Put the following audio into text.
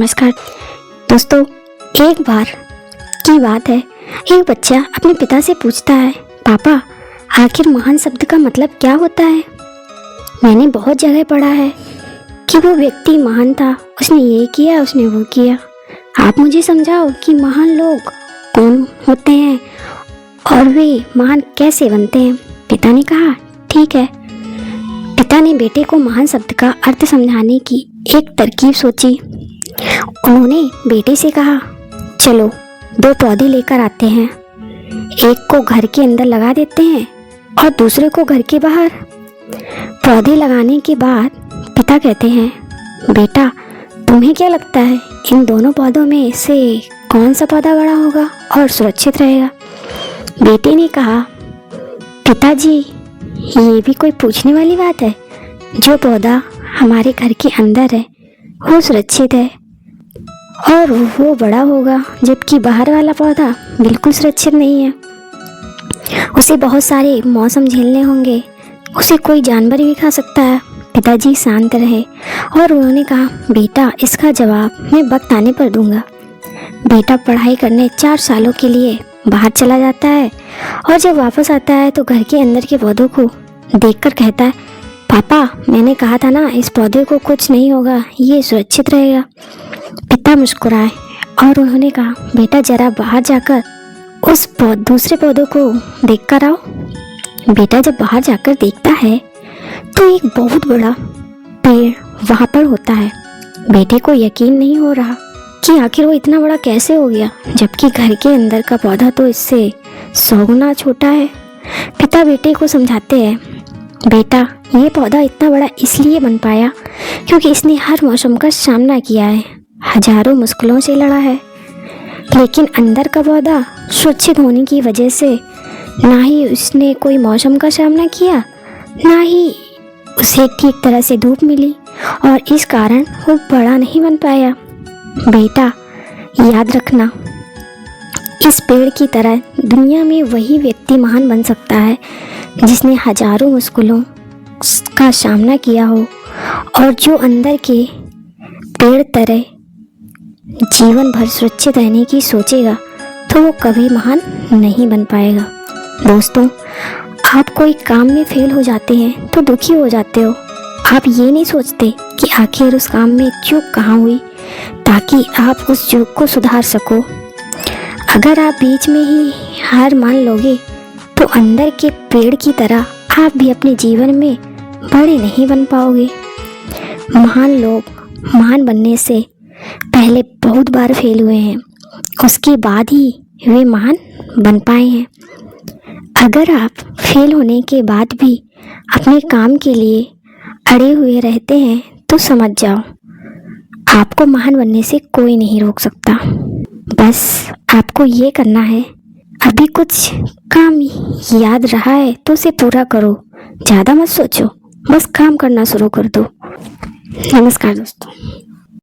नमस्कार दोस्तों, एक बार की बात है। एक बच्चा अपने पिता से पूछता है, पापा आखिर महान शब्द का मतलब क्या होता है? मैंने बहुत जगह पढ़ा है कि वो व्यक्ति महान था, उसने ये किया, उसने वो किया। आप मुझे समझाओ कि महान लोग कौन होते हैं और वे महान कैसे बनते हैं। पिता ने कहा, ठीक है। पिता ने बेटे को महान शब्द का अर्थ समझाने की एक तरकीब सोची। उन्होंने बेटे से कहा, चलो 2 पौधे लेकर आते हैं, एक को घर के अंदर लगा देते हैं और दूसरे को घर के बाहर। पौधे लगाने के बाद पिता कहते हैं, बेटा तुम्हें क्या लगता है इन दोनों पौधों में से कौन सा पौधा बड़ा होगा और सुरक्षित रहेगा? बेटे ने कहा, पिताजी ये भी कोई पूछने वाली बात है। जो पौधा हमारे घर के अंदर है वो सुरक्षित है और वो बड़ा होगा, जबकि बाहर वाला पौधा बिल्कुल सुरक्षित नहीं है। उसे बहुत सारे मौसम झेलने होंगे, उसे कोई जानवर भी खा सकता है। पिताजी शांत रहे और उन्होंने कहा, बेटा इसका जवाब मैं वक्त आने पर दूंगा। बेटा पढ़ाई करने 4 सालों के लिए बाहर चला जाता है और जब वापस आता है तो घर के अंदर के पौधों को देखकर कहता है, पापा मैंने कहा था ना, इस पौधे को कुछ नहीं होगा, ये सुरक्षित रहेगा। पिता मुस्कुराए और उन्होंने कहा, बेटा जरा बाहर जाकर उस दूसरे पौधों को देखकर आओ। बेटा जब बाहर जाकर देखता है तो एक बहुत बड़ा पेड़ वहाँ पर होता है। बेटे को यकीन नहीं हो रहा कि आखिर वो इतना बड़ा कैसे हो गया, जबकि घर के अंदर का पौधा तो इससे 100 गुना छोटा है। पिता बेटे को समझाते हैं, बेटा ये पौधा इतना बड़ा इसलिए बन पाया क्योंकि इसने हर मौसम का सामना किया है, हजारों मुश्किलों से लड़ा है। लेकिन अंदर का पौधा सुरक्षित होने की वजह से ना ही उसने कोई मौसम का सामना किया, ना ही उसे ठीक तरह से धूप मिली और इस कारण वो बड़ा नहीं बन पाया। बेटा याद रखना, इस पेड़ की तरह दुनिया में वही व्यक्ति महान बन सकता है जिसने हजारों मुश्किलों का सामना किया हो और जो अंदर के पेड़ तरह जीवन भर सुरक्षित रहने की सोचेगा तो वो कभी महान नहीं बन पाएगा। दोस्तों, आप कोई काम में फेल हो जाते हैं तो दुखी हो जाते हो। आप ये नहीं सोचते कि आखिर उस काम में चूक कहाँ हुई ताकि आप उस चूक को सुधार सको। अगर आप बीच में ही हार मान लोगे तो अंदर के पेड़ की तरह आप भी अपने जीवन में बड़े नहीं बन पाओगे। महान लोग महान बनने से पहले बहुत बार फेल हुए हैं, उसके बाद ही वे महान बन पाए हैं। अगर आप फेल होने के बाद भी अपने काम के लिए अड़े हुए रहते हैं तो समझ जाओ, आपको महान बनने से कोई नहीं रोक सकता। बस आपको ये करना है, अभी कुछ काम याद रहा है तो उसे पूरा करो, ज़्यादा मत सोचो, बस काम करना शुरू कर दो। नमस्कार दोस्तों।